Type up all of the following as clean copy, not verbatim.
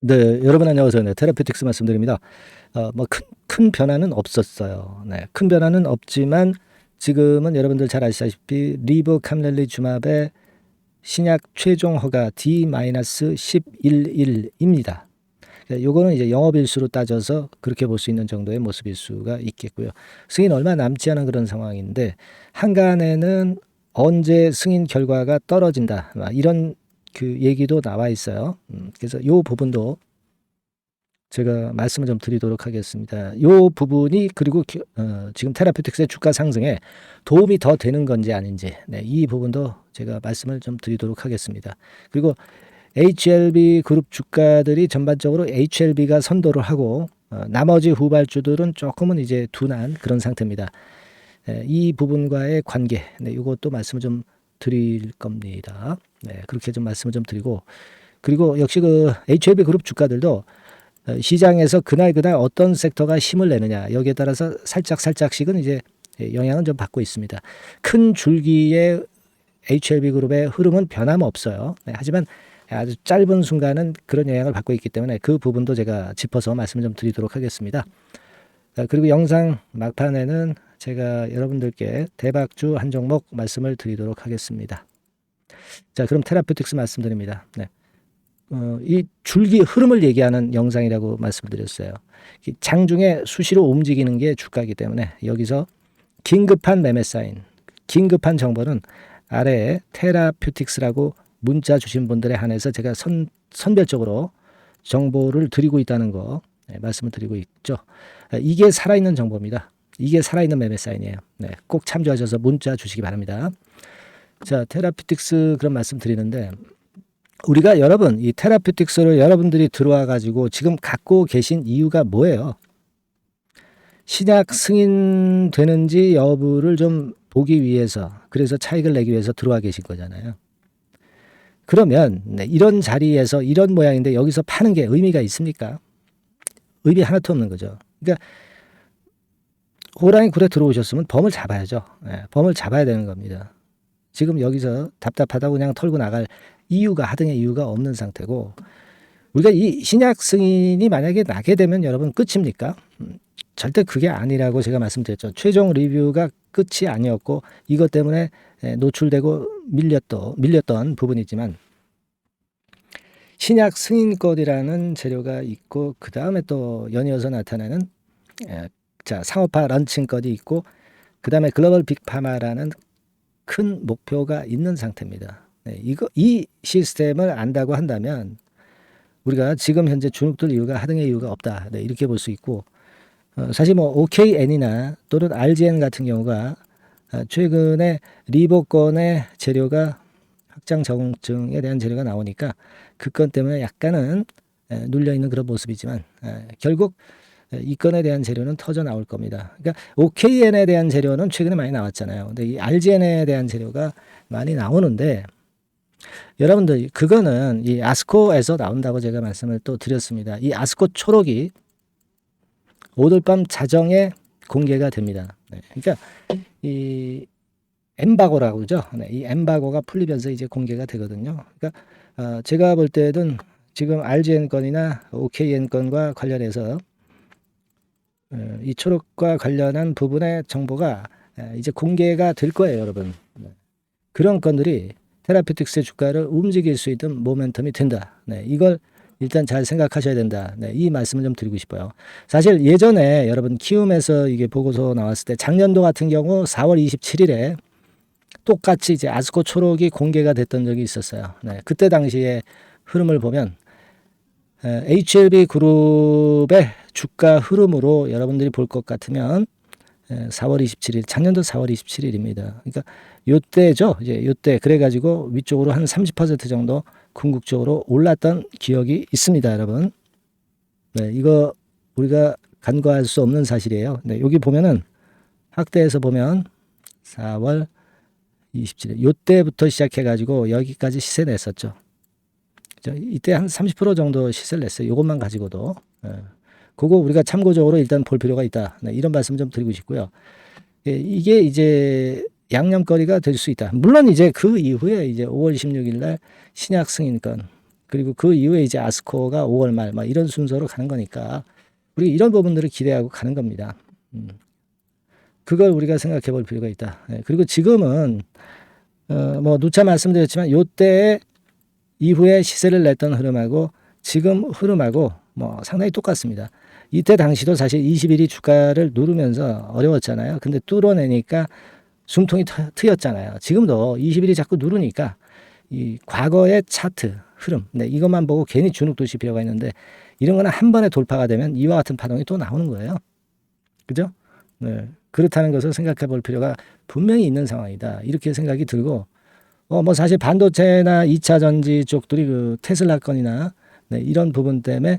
네, 여러분 안녕하세요. 네, 테라피틱스 말씀드립니다. 큰 변화는 없었어요. 네, 큰 변화는 없지만 지금은 여러분들 잘 아시다시피 리브캄렐리주맙의 신약 최종 허가 D-11일입니다. 요거는 이제 영업일수로 따져서 그렇게 볼 수 있는 정도의 모습일 수가 있겠고요. 승인 얼마 남지 않은 그런 상황인데 한간에는 언제 승인 결과가 떨어진다 이런 그 얘기도 나와 있어요. 그래서 요 부분도 제가 말씀을 좀 드리도록 하겠습니다. 요 부분이 그리고 지금 테라피틱스의 주가 상승에 도움이 더 되는 건지 아닌지 이 부분도 제가 말씀을 좀 드리도록 하겠습니다. 그리고 HLB 그룹 주가들이 전반적으로 HLB가 선도를 하고 나머지 후발주들은 조금은 이제 둔한 그런 상태입니다. 이 부분과의 관계 이것도 말씀을 좀 드릴 겁니다. 그렇게 좀 말씀을 좀 드리고 그리고 역시 그 HLB 그룹 주가들도 시장에서 그날 어떤 섹터가 힘을 내느냐 여기에 따라서 살짝씩은 이제 영향은 좀 받고 있습니다. 큰 줄기의 HLB 그룹의 흐름은 변함없어요. 하지만 아주 짧은 순간은 그런 영향을 받고 있기 때문에 그 부분도 제가 짚어서 말씀을 좀 드리도록 하겠습니다. 그리고 영상 막판에는 제가 여러분들께 대박주 한 종목 말씀을 드리도록 하겠습니다. 자, 그럼 테라피틱스 말씀드립니다. 이 줄기 흐름을 얘기하는 영상이라고 말씀드렸어요. 장중에 수시로 움직이는 게 주가이기 때문에 여기서 긴급한 매매 사인, 긴급한 정보는 아래에 테라피틱스라고 문자 주신 분들에 한해서 제가 선별적으로 정보를 드리고 있다는 거 말씀을 드리고 있죠. 이게 살아있는 정보입니다. 이게 살아있는 매매 사인이에요. 꼭 참조하셔서 문자 주시기 바랍니다. 자, 테라피틱스 그런 말씀 드리는데 우리가 여러분 이 테라피틱스를 여러분들이 들어와 가지고 지금 갖고 계신 이유가 뭐예요? 신약 승인되는지 여부를 좀 보기 위해서 그래서 차익을 내기 위해서 들어와 계신 거잖아요. 그러면 이런 자리에서 이런 모양인데 여기서 파는 게 의미가 있습니까? 의미 하나도 없는 거죠. 그러니까 호랑이 굴에 들어오셨으면 범을 잡아야죠. 범을 잡아야 되는 겁니다. 지금 여기서 답답하다고 그냥 털고 나갈 이유가 하등의 이유가 없는 상태고 우리가 이 신약 승인이 만약에 나게 되면 여러분 끝입니까? 절대 그게 아니라고 제가 말씀드렸죠. 최종 리뷰가 끝이 아니었고 이것 때문에 노출되고 밀렸던 부분이지만 신약 승인권이라는 재료가 있고 그 다음에 또 연이어서 나타나는 상업화 런칭권이 있고 그 다음에 글로벌 빅파마라는 큰 목표가 있는 상태입니다. 이 시스템을 안다고 한다면 우리가 지금 현재 주눅들 이유가 하등의 이유가 없다. 이렇게 볼 수 있고 사실 뭐 OKN이나 또는 RGN 같은 경우가 최근에 리보건의 재료가 확장 적응증에 대한 재료가 나오니까 그 건 때문에 약간은 눌려있는 그런 모습이지만 결국 이 건에 대한 재료는 터져 나올 겁니다. 그러니까 OKN에 대한 재료는 최근에 많이 나왔잖아요. 근데 이 RGN에 대한 재료가 많이 나오는데 여러분들 그거는 이 아스코에서 나온다고 제가 말씀을 또 드렸습니다. 이 아스코 초록이 오늘 밤 자정에 공개가 됩니다. 그러니까 이 엠바고라고 그러죠. 이 엠바고가 풀리면서 이제 공개가 되거든요. 그러니까 제가 볼 때는 지금 RGN 건이나 OKN 건과 관련해서 이 초록과 관련한 부분의 정보가 이제 공개가 될 거예요, 여러분. 그런 건들이 테라피틱스의 주가를 움직일 수 있는 모멘텀이 된다. 이걸 일단 잘 생각하셔야 된다. 이 말씀을 좀 드리고 싶어요. 사실 예전에 여러분 키움에서 이게 보고서 나왔을 때 작년도 같은 경우 4월 27일에 똑같이 이제 아스코 초록이 공개가 됐던 적이 있었어요. 그때 당시에 흐름을 보면 HLB 그룹의 주가 흐름으로 여러분들이 볼 것 같으면 4월 27일, 작년도 4월 27일입니다. 그러니까 요때죠. 이제 요때 그래가지고 위쪽으로 한 30% 정도 궁극적으로 올랐던 기억이 있습니다, 여러분. 이거 우리가 간과할 수 없는 사실이에요. 여기 보면은 확대해서 보면 4월 27일 요때부터 시작해가지고 여기까지 시세 냈었죠. 이때 한 30% 정도 시세를 냈어요. 이것만 가지고도. 그거 우리가 참고적으로 일단 볼 필요가 있다. 이런 말씀 좀 드리고 싶고요. 이게 이제 양념거리가 될 수 있다. 물론 이제 그 이후에 이제 5월 26일 날 신약 승인권 그리고 그 이후에 이제 아스코가 5월 말 막 이런 순서로 가는 거니까 우리 이런 부분들을 기대하고 가는 겁니다. 그걸 우리가 생각해 볼 필요가 있다. 예, 그리고 지금은 뭐 누차 말씀드렸지만 요때 이후에 시세를 냈던 흐름하고 지금 흐름하고 뭐 상당히 똑같습니다. 이때 당시도 사실 20일이 주가를 누르면서 어려웠잖아요. 근데 뚫어내니까 숨통이 트였잖아요. 지금도 20일이 자꾸 누르니까 이 과거의 차트 흐름, 네, 이것만 보고 괜히 주눅 드실 필요가 있는데 이런 거는 한 번에 돌파가 되면 이와 같은 파동이 또 나오는 거예요. 그죠? 네, 그렇다는 것을 생각해 볼 필요가 분명히 있는 상황이다. 이렇게 생각이 들고 뭐 사실 반도체나 2차 전지 쪽들이 그 테슬라 건이나 네, 이런 부분 때문에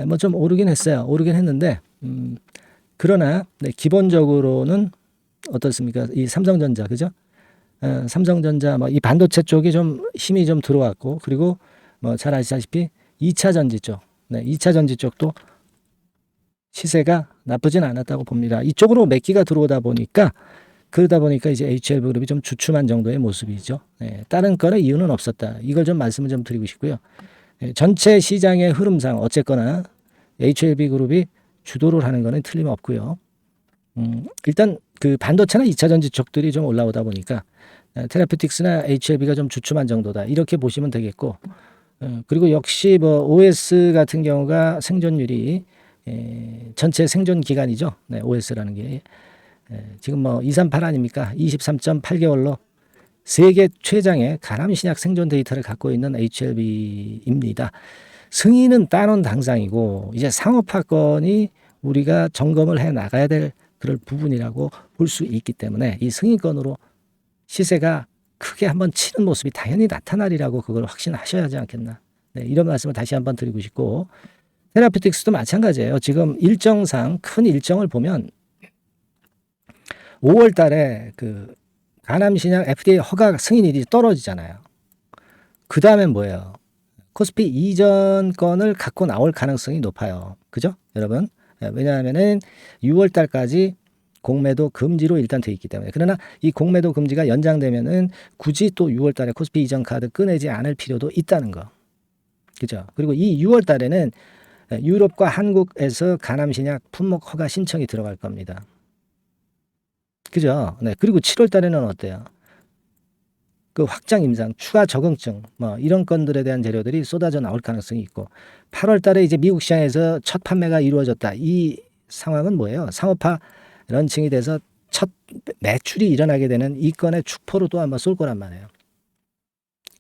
뭐 좀 오르긴 했어요. 오르긴 했는데 그러나 네, 기본적으로는 어떻습니까? 이 삼성전자 그죠? 삼성전자 뭐 이 반도체 쪽이 좀 힘이 좀 들어왔고 그리고 뭐 잘 아시다시피 2차 전지 쪽, 네, 2차 전지 쪽도 시세가 나쁘진 않았다고 봅니다. 이쪽으로 몇 기가 들어오다 보니까 그러다 보니까 이제 HLB 그룹이 좀 주춤한 정도의 모습이죠. 네, 다른 거는 이유는 없었다. 이걸 좀 말씀을 좀 드리고 싶고요. 네, 전체 시장의 흐름상 어쨌거나 HLB 그룹이 주도를 하는 거는 틀림없고요. 일단 그 반도체나 2차 전지 쪽들이 좀 올라오다 보니까 테라피틱스나 HLB가 좀 주춤한 정도다. 이렇게 보시면 되겠고 그리고 역시 뭐 OS 같은 경우가 생존율이 전체 생존 기간이죠. 네, OS라는 게 지금 뭐 238 아닙니까? 23.8개월로 세계 최장의 간암 신약 생존 데이터를 갖고 있는 HLB입니다. 승인은 따놓은 당상이고 이제 상업화건이 우리가 점검을 해 나가야 될 그럴 부분이라고 볼 수 있기 때문에 이 승인건으로 시세가 크게 한번 치는 모습이 당연히 나타나리라고 그걸 확신하셔야 하지 않겠나. 네, 이런 말씀을 다시 한번 드리고 싶고 테라피틱스도 마찬가지예요. 지금 일정상 큰 일정을 보면 5월 달에 그 간암신약 FDA 허가 승인일이 떨어지잖아요. 그 다음엔 뭐예요? 코스피 이전 건을 갖고 나올 가능성이 높아요. 그죠? 여러분? 왜냐하면은 6월 달까지 공매도 금지로 일단 돼 있기 때문에. 그러나 이 공매도 금지가 연장되면은 굳이 또 6월 달에 코스피 이전 카드 꺼내지 않을 필요도 있다는 거. 그죠? 그리고 이 6월 달에는 유럽과 한국에서 간암신약 품목 허가 신청이 들어갈 겁니다. 그죠? 네. 그리고 7월 달에는 어때요? 그 확장 임상, 추가 적응증, 뭐 이런 건들에 대한 재료들이 쏟아져 나올 가능성이 있고 8월 달에 이제 미국 시장에서 첫 판매가 이루어졌다. 이 상황은 뭐예요? 상업화 런칭이 돼서 첫 매출이 일어나게 되는 이 건의 축포로 또 한번 쏠 거란 말이에요.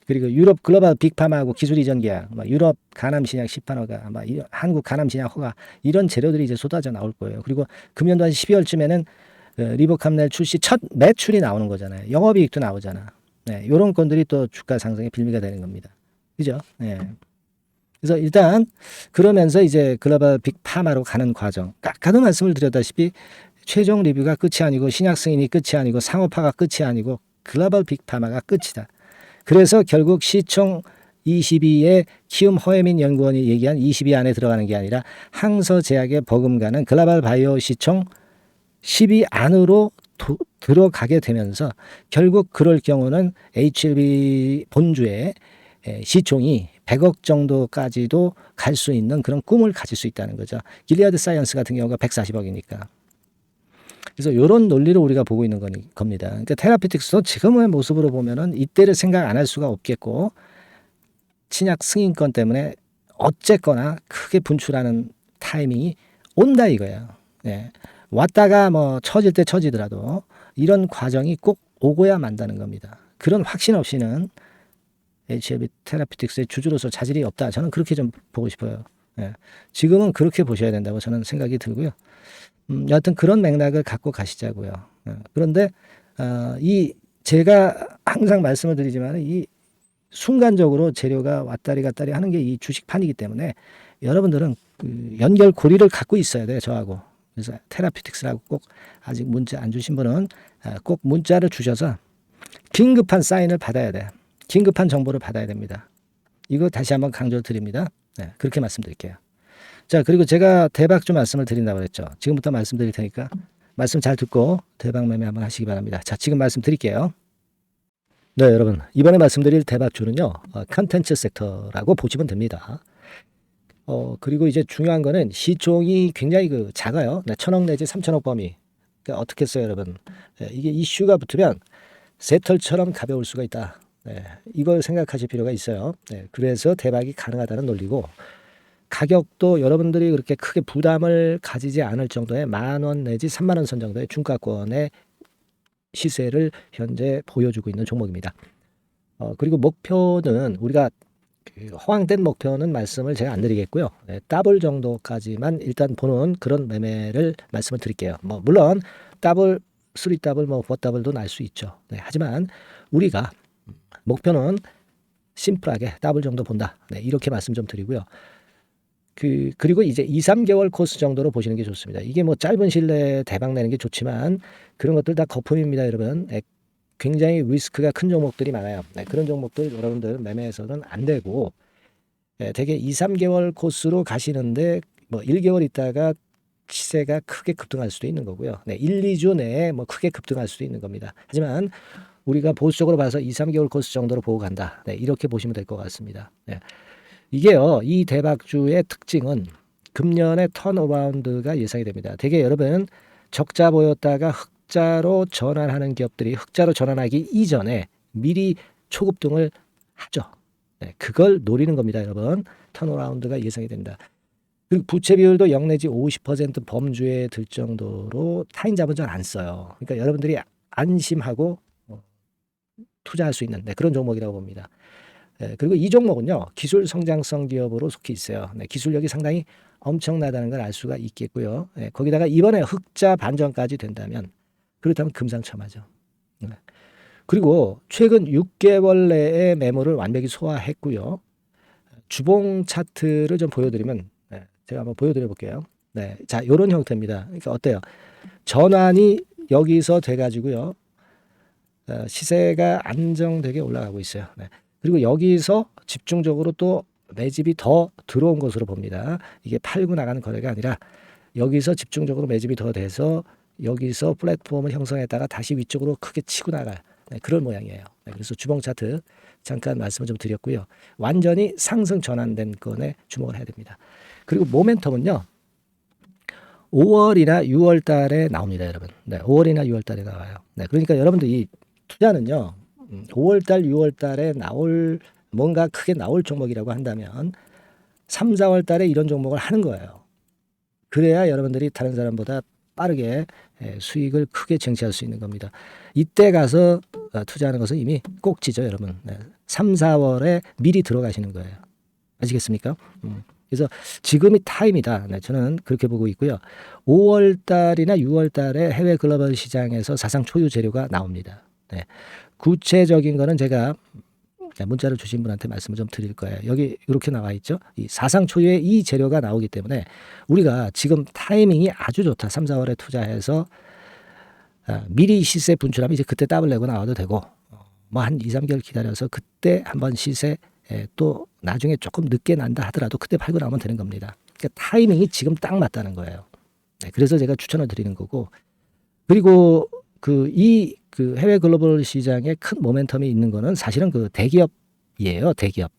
그리고 유럽 글로벌 빅파마하고 기술 이전 계약, 뭐 유럽 간암신약 시판 허가, 뭐 한국 간암신약 허가 이런 재료들이 이제 쏟아져 나올 거예요. 그리고 금년도 한 12월쯤에는 리보캄넬 출시 첫 매출이 나오는 거잖아요. 영업이익도 나오잖아. 네, 이런 건들이 또 주가 상승의 빌미가 되는 겁니다. 그죠? 네. 그래서 일단 그러면서 이제 글로벌 빅파마로 가는 과정. 아까도 말씀을 드렸다시피 최종 리뷰가 끝이 아니고 신약 승인이 끝이 아니고 상업화가 끝이 아니고 글로벌 빅파마가 끝이다. 그래서 결국 시총 22의 키움 허혜민 연구원이 얘기한 22 안에 들어가는 게 아니라 항서제약에 버금가는 글로벌 바이오 시총 10위 안으로 들어가게 되면서 결국 그럴 경우는 HLB 본주의 시총이 100억 정도까지도 갈 수 있는 그런 꿈을 가질 수 있다는 거죠. 길리아드 사이언스 같은 경우가 140억이니까. 그래서 이런 논리를 우리가 보고 있는 겁니다. 그러니까 테라피틱스도 지금의 모습으로 보면은 이때를 생각 안 할 수가 없겠고 신약 승인권 때문에 어쨌거나 크게 분출하는 타이밍이 온다 이거예요. 예. 왔다가 뭐 처질 때 처지더라도 이런 과정이 꼭 오고야 만다는 겁니다. 그런 확신 없이는 HLB 테라피틱스의 주주로서 자질이 없다. 저는 그렇게 좀 보고 싶어요. 예. 지금은 그렇게 보셔야 된다고 저는 생각이 들고요. 여하튼 그런 맥락을 갖고 가시자고요. 예. 그런데 이 제가 항상 말씀을 드리지만 이 순간적으로 재료가 왔다리 갔다리 하는 게 이 주식판이기 때문에 여러분들은 그 연결 고리를 갖고 있어야 돼요. 저하고. 그래서 테라피틱스라고 꼭 아직 문자 안 주신 분은 꼭 문자를 주셔서 긴급한 사인을 받아야 돼. 긴급한 정보를 받아야 됩니다. 이거 다시 한번 강조드립니다. 네, 그렇게 말씀드릴게요. 자, 그리고 제가 대박 좀 말씀을 드린다고 그랬죠. 지금부터 말씀드릴 테니까 말씀 잘 듣고 대박 매매 한번 하시기 바랍니다. 자, 지금 말씀드릴게요. 네, 여러분. 이번에 말씀드릴 대박주는요, 컨텐츠 섹터라고 보시면 됩니다. 그리고 이제 중요한 거는 시총이 굉장히 작아요. 네, 1,000억 내지 3,000억 범위. 그러니까 어떻게 써요, 여러분? 이게 이슈가 붙으면 새털처럼 가벼울 수가 있다. 네, 이걸 생각하실 필요가 있어요. 네, 그래서 대박이 가능하다는 논리고, 가격도 여러분들이 그렇게 크게 부담을 가지지 않을 정도의 10,000원 내지 30,000원 선 정도의 중가권의 시세를 현재 보여주고 있는 종목입니다. 그리고 목표는 우리가 허황된 목표는 말씀을 제가 안 드리겠고요. 네, 더블 정도까지만 일단 보는 그런 매매를 말씀을 드릴게요. 뭐 물론 더블, 3더블, 뭐 4더블도 날 수 있죠. 네, 하지만 우리가 목표는 심플하게 더블 정도 본다. 네, 이렇게 말씀 좀 드리고요. 그리고 이제 2, 3개월 코스 정도로 보시는 게 좋습니다. 이게 뭐 짧은 시일 내에 대박 내는 게 좋지만 그런 것들 다 거품입니다, 여러분. 네, 굉장히 리스크가 큰 종목들이 많아요. 네, 그런 종목들 여러분들 매매해서는 안 되고, 대개 2, 3개월 코스로 가시는데 뭐 1개월 있다가 시세가 크게 급등할 수도 있는 거고요. 네, 1, 2주 내에 뭐 크게 급등할 수도 있는 겁니다. 하지만 우리가 보수적으로 봐서 2, 3개월 코스 정도로 보고 간다. 네, 이렇게 보시면 될 것 같습니다. 네. 이게요, 이 대박주의 특징은 금년의 턴어라운드가 예상이 됩니다. 대개 여러분 적자 보였다가 흑자로 전환하는 기업들이 흑자로 전환하기 이전에 미리 초급등을 하죠. 네, 그걸 노리는 겁니다, 여러분. 턴어라운드가 예상이 됩니다. 그리고 부채 비율도 0 내지 50% 범주에 들 정도로 타인 자본을 안 써요. 그러니까 여러분들이 안심하고 투자할 수 있는 그런 종목이라고 봅니다. 그리고 이 종목은요, 기술 성장성 기업으로 속해 있어요. 네, 기술력이 상당히 엄청나다는 걸 알 수가 있겠고요. 거기다가 이번에 흑자 반전까지 된다면, 그렇다면 금상첨화죠. 네. 그리고 최근 6개월 내에 매물을 완벽히 소화했고요. 주봉 차트를 좀 보여드리면, 제가 한번 보여드려 볼게요. 네, 자, 이런 형태입니다. 그러니까 어때요? 전환이 여기서 돼가지고요, 시세가 안정되게 올라가고 있어요. 네. 그리고 여기서 집중적으로 또 매집이 더 들어온 것으로 봅니다. 이게 팔고 나가는 거래가 아니라 여기서 집중적으로 매집이 더 돼서 여기서 플랫폼을 형성했다가 다시 위쪽으로 크게 치고 나갈 그런 모양이에요. 그래서 주봉 차트 잠깐 말씀을 좀 드렸고요. 완전히 상승 전환된 건에 주목을 해야 됩니다. 그리고 모멘텀은요, 5월이나 6월 달에 나옵니다, 여러분. 네, 5월이나 6월 달에 나와요. 네, 그러니까 여러분들 이 투자는요, 5월 달, 6월 달에 뭔가 크게 나올 종목이라고 한다면 3, 4월 달에 이런 종목을 하는 거예요. 그래야 여러분들이 다른 사람보다 빠르게 수익을 크게 쟁취할 수 있는 겁니다. 이때 가서 투자하는 것은 이미 꼭지죠, 여러분. 3, 4월에 미리 들어가시는 거예요. 아시겠습니까? 그래서 지금이 타임이다. 저는 그렇게 보고 있고요. 5월 달이나 6월 달에 해외 글로벌 시장에서 사상 초유 재료가 나옵니다. 구체적인 거는 제가 문자를 주신 분한테 말씀을 좀 드릴 거예요. 여기 이렇게 나와 있죠. 이 사상 초유의 이 재료가 나오기 때문에 우리가 지금 타이밍이 아주 좋다. 3, 4월에 투자해서 미리 시세 분출하면 이제 그때 더블 내고 나와도 되고, 뭐 한 2, 3개월 기다려서 그때 한번 시세 또 나중에 조금 늦게 난다 하더라도 그때 팔고 나오면 되는 겁니다. 그러니까 타이밍이 지금 딱 맞다는 거예요. 그래서 제가 추천을 드리는 거고, 그리고 이 해외 글로벌 시장에 큰 모멘텀이 있는 거는 사실은 대기업이에요, 대기업.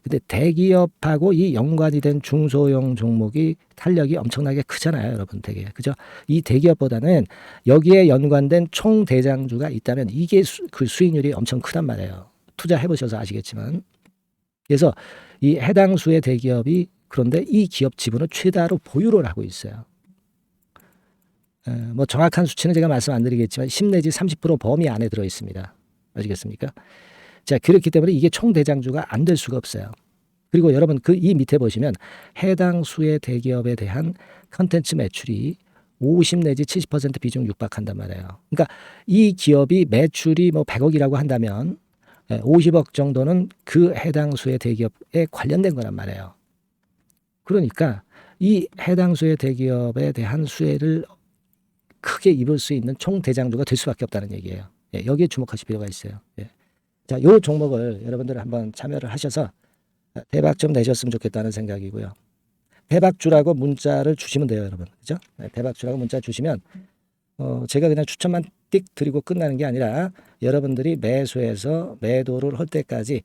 근데 대기업하고 이 연관이 된 중소형 종목이 탄력이 엄청나게 크잖아요, 여러분, 되게. 그죠? 이 대기업보다는 여기에 연관된 총 대장주가 있다면 이게 수익률이 엄청 크단 말이에요. 투자해 보셔서 아시겠지만. 그래서 이 해당 수의 대기업이 그런데 이 기업 지분을 최다로 보유를 하고 있어요. 뭐 정확한 수치는 제가 말씀 안 드리겠지만 10 내지 30% 범위 안에 들어 있습니다. 아시겠습니까? 자, 그렇기 때문에 이게 총 대장주가 안 될 수가 없어요. 그리고 여러분 이 밑에 보시면 해당 수의 대기업에 대한 컨텐츠 매출이 50 내지 70% 비중 육박한단 말이에요. 그러니까 이 기업이 매출이 뭐 100억이라고 한다면 50억 정도는 그 해당 수의 대기업에 관련된 거란 말이에요. 그러니까 이 해당 수의 대기업에 대한 수혜를 크게 입을 수 있는 총 대장주가 될 수밖에 없다는 얘기예요. 여기에 주목하실 필요가 있어요. 자, 이 종목을 여러분들 한번 참여를 하셔서 대박 좀 내셨으면 좋겠다는 생각이고요. 대박주라고 문자를 주시면 돼요, 여러분. 그죠? 대박주라고 문자 주시면 제가 그냥 추천만 띡 드리고 끝나는 게 아니라 여러분들이 매수해서 매도를 할 때까지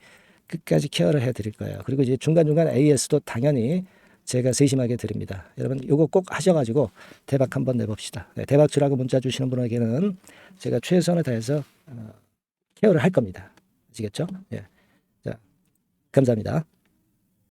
끝까지 케어를 해드릴 거예요. 그리고 이제 중간중간 AS도 당연히 제가 세심하게 드립니다. 여러분 이거 꼭 하셔가지고 대박 한번 내봅시다. 네, 대박 주라고 문자 주시는 분에게는 제가 최선을 다해서 케어를 할 겁니다. 아시겠죠? 예. 자, 감사합니다.